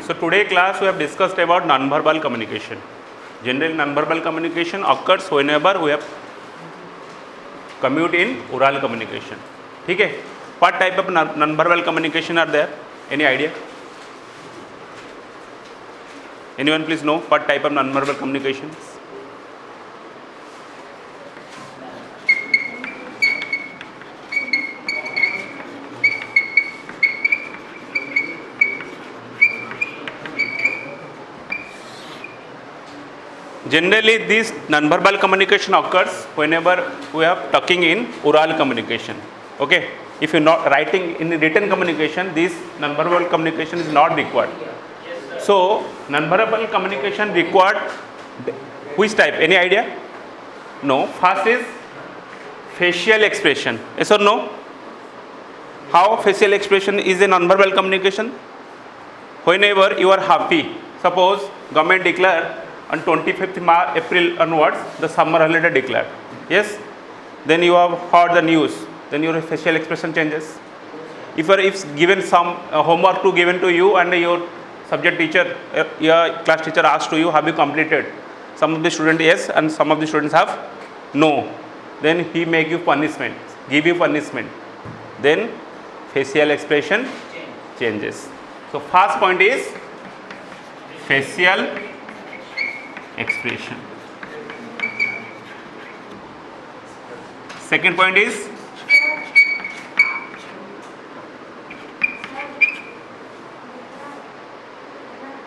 So today class we have discussed about non-verbal communication. Generally non-verbal communication occurs whenever we have commute in oral communication. ठीक है? What type of non-verbal communication are there? Any idea? Anyone please know what type of non-verbal communications? Generally, this non-verbal communication occurs whenever we are talking in oral communication. Okay, if you are not writing in written communication, this non-verbal communication is not required. So, non-verbal communication required which type? Any idea? No. First is facial expression. Yes or no? How facial expression is a non-verbal communication? Whenever you are happy, suppose government declare on 25th April onwards the summer holiday declared. Yes, then you have heard the news, then your facial expression changes. If given some homework to given to you and your subject teacher, your class teacher asked to you, have you completed? Some of the students yes and some of the students have no. Then he may give punishment, Then facial expression changes. So first point is facial expression. Second point is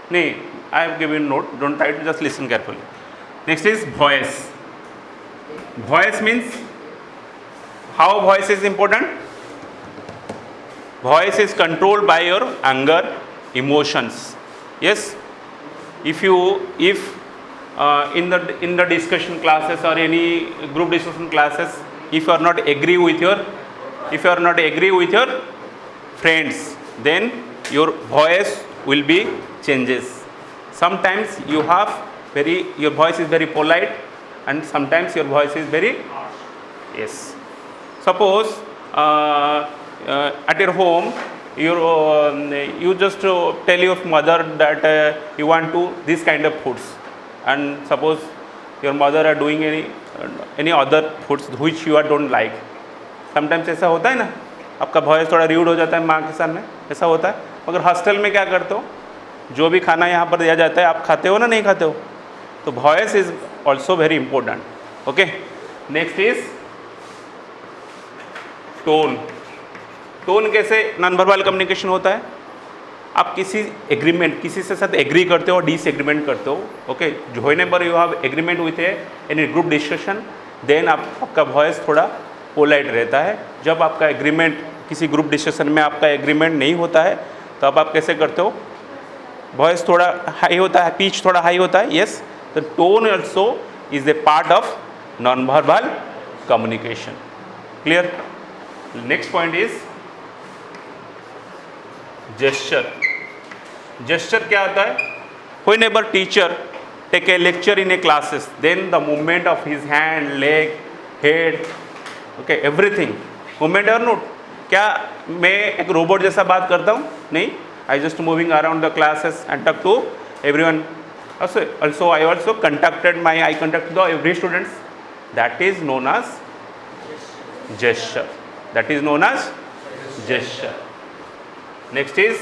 I have given note, don't try to just listen carefully. Next is voice. Voice means how voice is important? Voice is controlled by your anger, emotions. Yes, if in the discussion classes or any group discussion classes, if you are not agree with your friends, then your voice will be changes. Sometimes your voice is very polite and sometimes your voice is very yes. Suppose at your home you just tell your mother that you want to this kind of foods, and suppose your mother are doing any other foods which you don't like. Sometimes ऐसा होता है ना, आपका voice थोड़ा rude हो जाता है माँ के सामने, ऐसा होता है. मगर हॉस्टल में क्या करते हो, जो भी खाना यहाँ पर दिया जाता है आप खाते हो ना, नहीं खाते हो? तो voice is also very important. Okay, next is tone. Tone कैसे नॉन वर्बल कम्युनिकेशन होता है? आप किसी से साथ एग्री करते हो, डिसएग्रीमेंट करते हो. Okay, whenever you have agreement with any group discussion, then आपका वॉइस थोड़ा पोलाइट रहता है. जब आपका एग्रीमेंट किसी ग्रुप डिस्कशन में आपका एग्रीमेंट नहीं होता है, तो अब आप कैसे करते हो? वॉइस थोड़ा हाई होता है, पिच थोड़ा हाई होता है. Yes, the tone also is a part of non verbal communication. Clear? Next point is gesture. Gesture क्या होता है? Whenever teacher take a lecture in a classes, then the movement of his hand, leg, head, okay, everything, movement or not. क्या मैं एक robot जैसा बात करता हूँ? नहीं. I just moving around the classes and talk to everyone. Also I also conducted my eye contact to every students. That is known as gesture. That is known as gesture. Next is,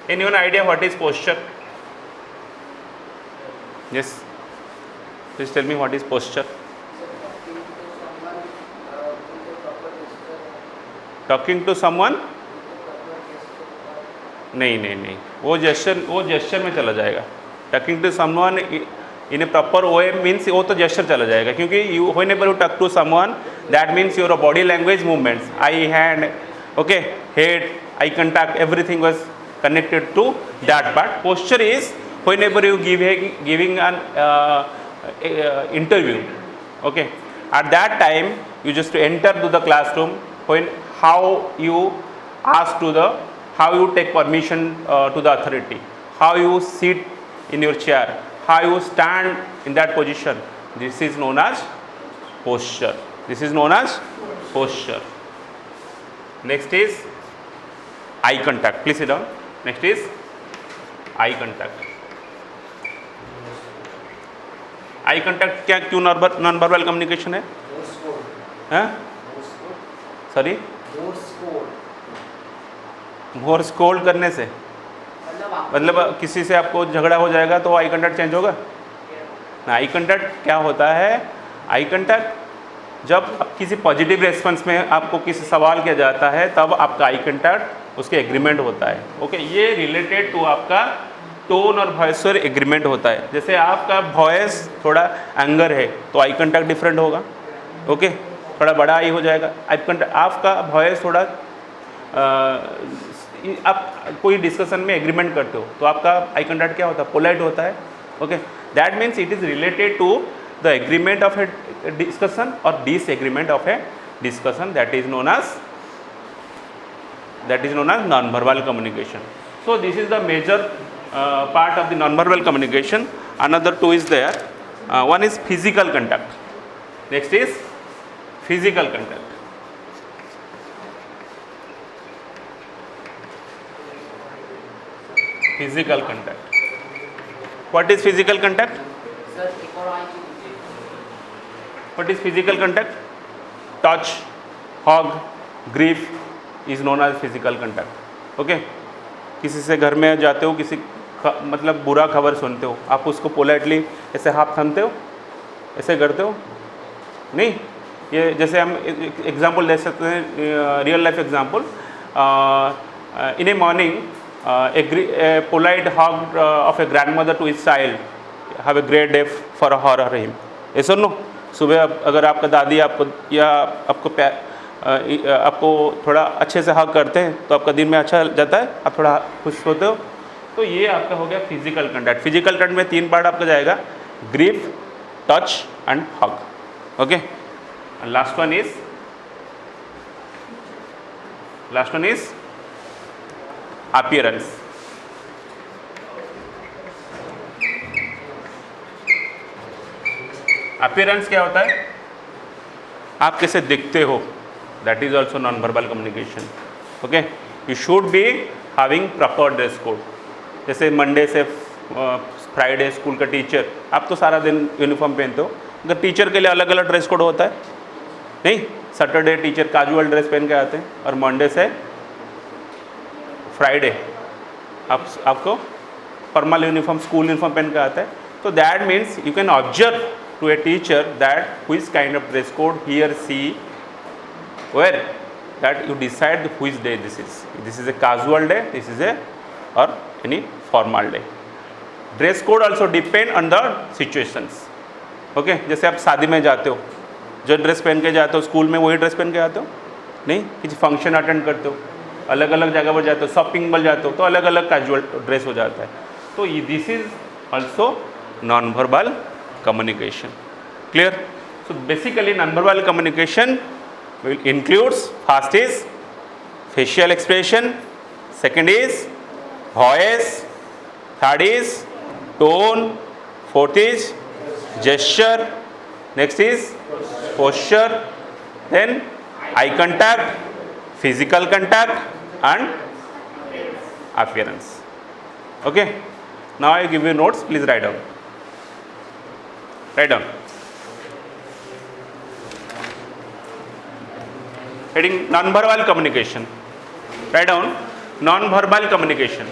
anyone idea what is posture? Yes, please tell me what is posture. Talking to someone? नहीं, वो gesture में चला जाएगा. Talking to someone in a proper way means वो तो gesture चला जाएगा, क्योंकि whenever you talk to someone, that means your body language movements, eye, hand, okay, head, eye contact, everything was connected to that part. Posture is whenever you giving an interview. Okay, at that time you just enter to the classroom. How you ask how you take permission to the authority, how you sit in your chair, how you stand in that position. This is known as posture. This is known as posture. Next is eye contact. Please sit down. Next is eye contact. I contact क्या क्यों non verbal communication है? Sorry, Morse code करने से मतलब किसी से आपको झगड़ा हो जाएगा तो आई कंटैक्ट चेंज होगा ना। आई कंटैक्ट क्या होता है? आई कंटैक्ट जब किसी पॉजिटिव रेस्पॉन्स में आपको किसी सवाल किया जाता है तब आपका आई कंटैक्ट उसके एग्रीमेंट होता है। ओके, ये रिलेटेड टू आपका टोन और वॉइस और एग्रीमेंट होता है। जैसे आपका वॉइस थोड़ा एंगर है तो आई कंटैक्ट डिफरेंट होगा। ओके, थोड़ा बड़ा आई हो जाएगा आई कंटैक्ट। आपका वॉइस थोड़ा आप कोई डिस्कशन में एग्रीमेंट करते हो तो आपका आई कंटैक्ट क्या होता है? पोलाइट होता है। Okay, that means it is related to the agreement of a discussion और disagreement of a discussion, that is known as non verbal communication. So this is the major part of the non-verbal communication. Another two is there. One is physical contact. Next is physical contact. Physical contact. What is physical contact? What is physical contact? Touch, hug, grief is known as physical contact. Okay. किसी से घर में जाते हो, किसी मतलब बुरा खबर सुनते हो, आप उसको पोलाइटली ऐसे हाथ थामते हो, ऐसे करते हो नहीं। ये जैसे हम एग्जांपल दे सकते हैं, real life example. In a morning a polite hug of a grandmother to his child, have a great day for her और हिम. ऐसा नो, सुबह अगर आपका दादी आपको या आपको थोड़ा अच्छे से हग करते हैं तो आपका दिन में अच्छा जाता है, आप थोड़ा खुश होते हो. तो ये आपका हो गया फिजिकल कंटैक्ट. फिजिकल कंटैक्ट में 3 पार्ट आपका जाएगा, grief, touch and hug. Okay, last one is appearance. Appearance क्या होता है? आप कैसे दिखते हो, that is also non-verbal communication. Okay, you should be having proper dress code. जैसे मंडे से फ्राइडे स्कूल का टीचर, आप तो सारा दिन यूनिफॉर्म पहनते हो, अगर टीचर के लिए अलग अलग ड्रेस कोड होता है नहीं. सैटरडे टीचर कैजुअल ड्रेस पहन के आते हैं और मंडे से फ्राइडे आपको फॉर्मल यूनिफॉर्म स्कूल यूनिफॉर्म पहन के आता है. तो that means you can observe to a teacher that which kind of dress code he or she wear, that you decide which day this is. This is a casual day, this is a or any formal day. Dress code also depend on the situations. Okay, जैसे आप शादी में जाते हो, जो dress पहन के जाते हो, स्कूल में वही ड्रेस पहन के आते हो नहीं. किसी फंक्शन अटेंड करते हो, अलग अलग जगह पर जाते हो, शॉपिंग मॉल जाते हो तो अलग अलग कैजुअल ड्रेस हो जाता है. तो this is also non verbal communication. Clear? So basically non verbal communication will includes, first is facial expression, second is voice, third is tone, fourth is gesture, next is posture, then eye contact, physical contact and appearance. Okay, now I give you notes, please write down. Heading non-verbal communication. Write down non-verbal communication.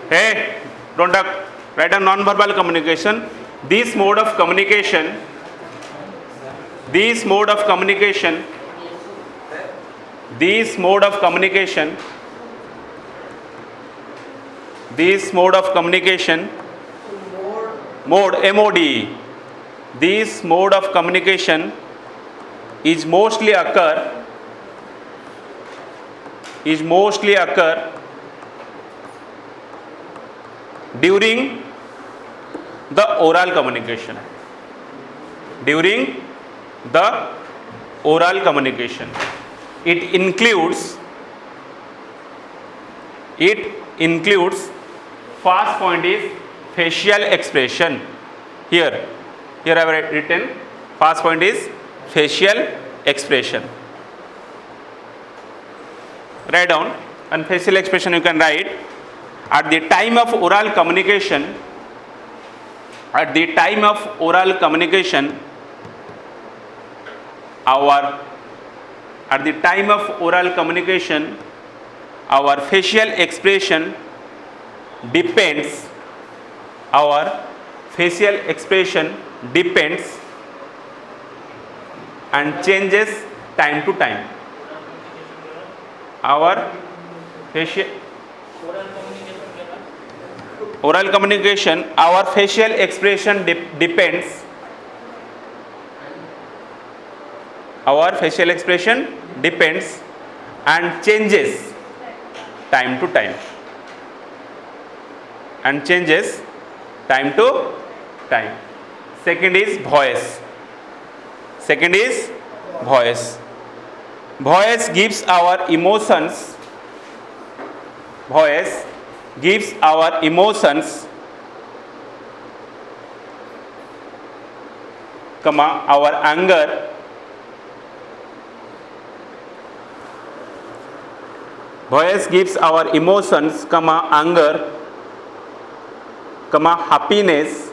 Hey, don't talk. Write down non-verbal communication. This mode of communication mode, MODE. This mode of communication is mostly occur during the oral communication. It includes first point is facial expression. Here I have written first point is facial expression. Write down. And facial expression you can write. At the time of oral communication, at the time of oral communication, our facial expression depends, and changes time to time. Our facial oral communication, our facial expression depends, and changes time to time. Second is voice. Voice gives our emotions, our anger, happiness,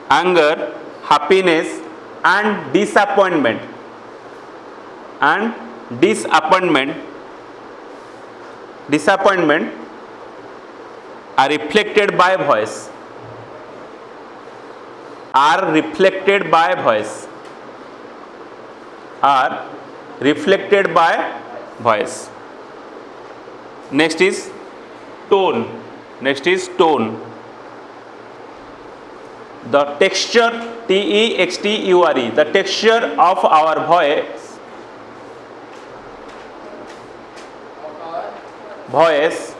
anger, happiness, and disappointment, are reflected by voice. Next is tone. The texture, texture, the texture of our voice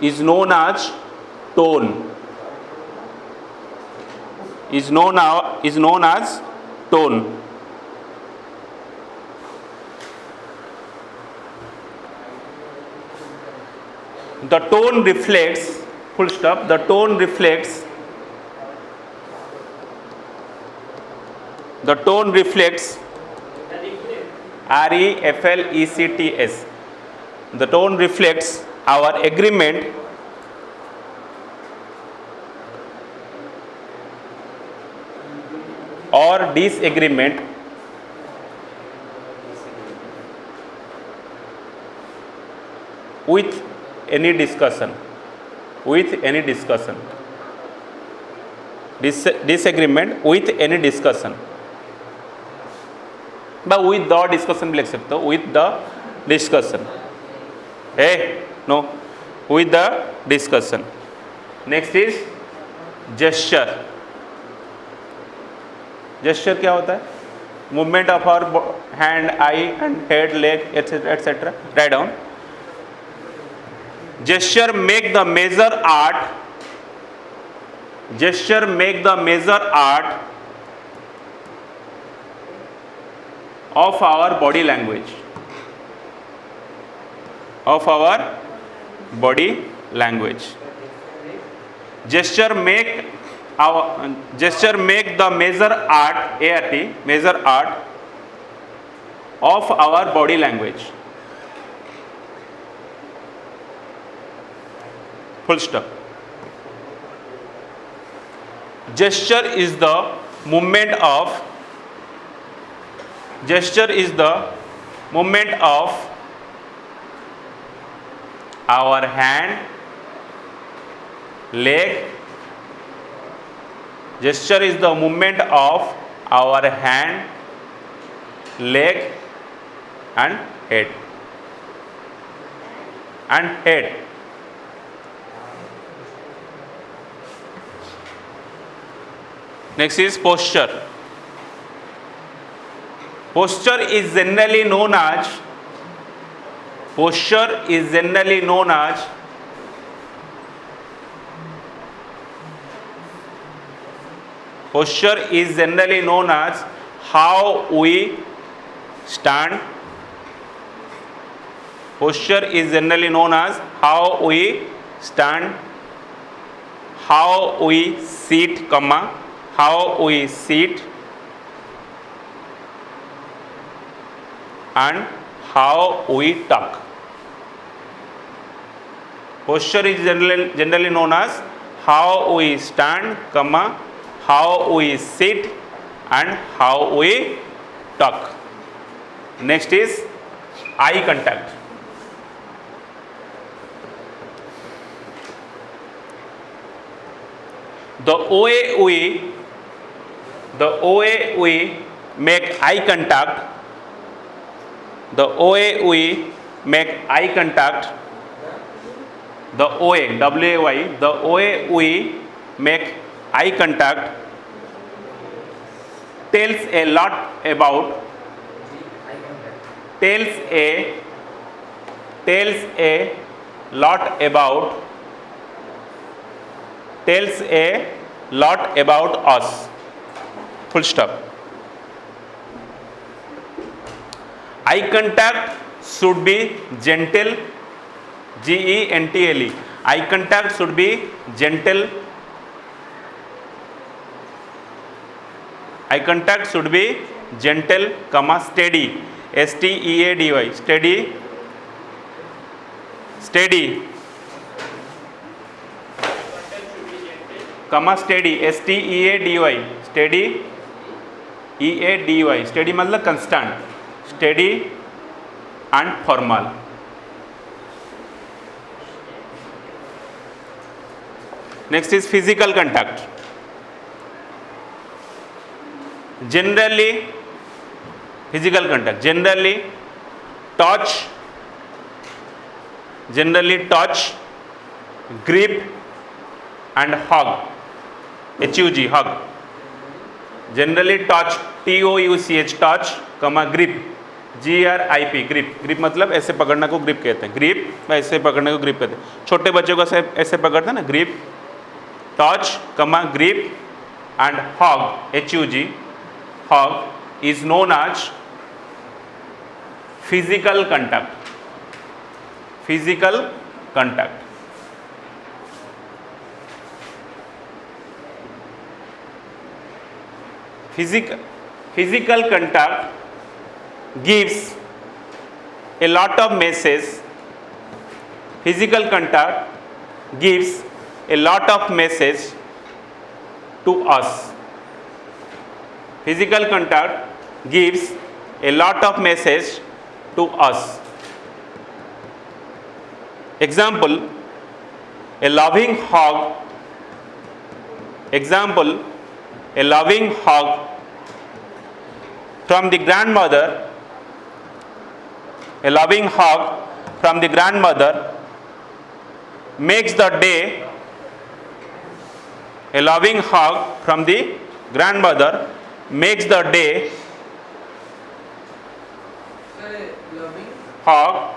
is known as tone. The tone reflects, full stop, the tone reflects reflects. The tone reflects our agreement or disagreement with any discussion. Disagreement with any discussion. But with the discussion भी लिख सकते हो, with the discussion. No, with the discussion. Next is gesture. Gesture क्या होता है? Movement of our hand, eye, and head, leg, etc. Write down. Gesture make the major art. Of our body language. Gesture make the major art of our body language. Full stop. Gesture is the movement of our hand, leg. Gesture is the movement of our hand, leg, and head. Next is posture. Posture is generally known as how we stand. how we sit, comma, how we sit, and how we talk. Posture is generally known as how we stand, comma, how we sit, and how we talk. Next is eye contact. The way we make eye contact, the way we make eye contact, the way, W-A-Y, the way we make eye contact tells a lot about, tells a lot about us. Full stop. Eye contact should be gentle, G-E-N-T-L-E. Eye contact should be gentle. Eye contact should be gentle, comma, steady, S-T-E-A-D-Y, steady, steady, comma, steady, S-T-E-A-D-Y, steady, E-A-D-Y, steady मतलब constant, steady and formal. Next is physical contact. Generally, physical contact, generally touch, grip and hug, H-U-G, hug. Generally touch, T-O-U-C-H, touch, comma, grip, G-R-I-P, grip. grip मतलब ऐसे पकड़ना को grip कहते हैं. grip ऐसे पकड़ने को grip कहते हैं. छोटे बच्चों को ऐसे पकड़ते हैं ना, grip, touch, comma, grip and hug, H-U-G, hug is known as physical contact. Physical contact. Physical contact gives a lot of message. Physical contact gives a lot of message to us. Physical contact gives a lot of message to us. Example, a loving hug. Example, a loving hug from the grandmother. A loving hug from the grandmother makes the day. A loving hug from the grandmother makes the day. Hug,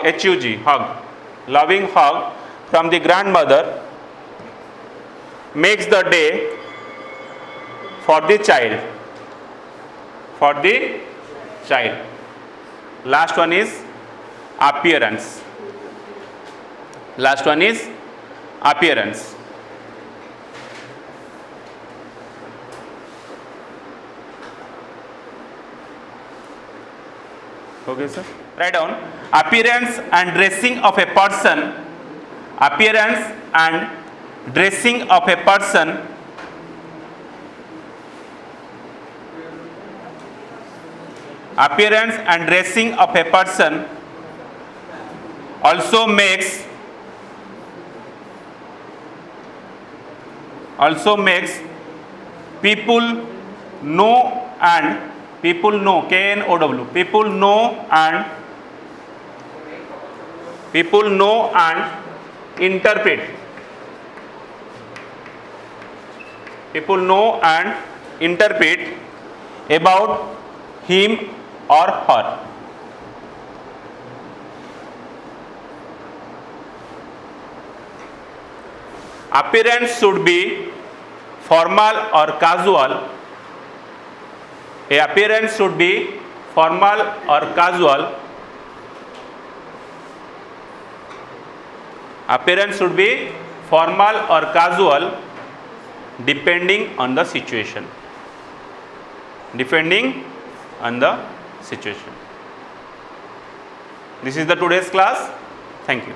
H-U-G, hug. Loving hug from the grandmother makes the day for the child. For the child. Last one is appearance. Last one is appearance. Okay, sir. Write down appearance and dressing of a person. Appearance and dressing of a person appearance and dressing of a person also makes people know and people know, K-N-O-W, people know and interpret. People know and interpret about him or her. Appearance should be formal or casual. A appearance should be formal or casual. Appearance should be formal or casual depending on the situation. Depending on the situation. This is the today's class. Thank you.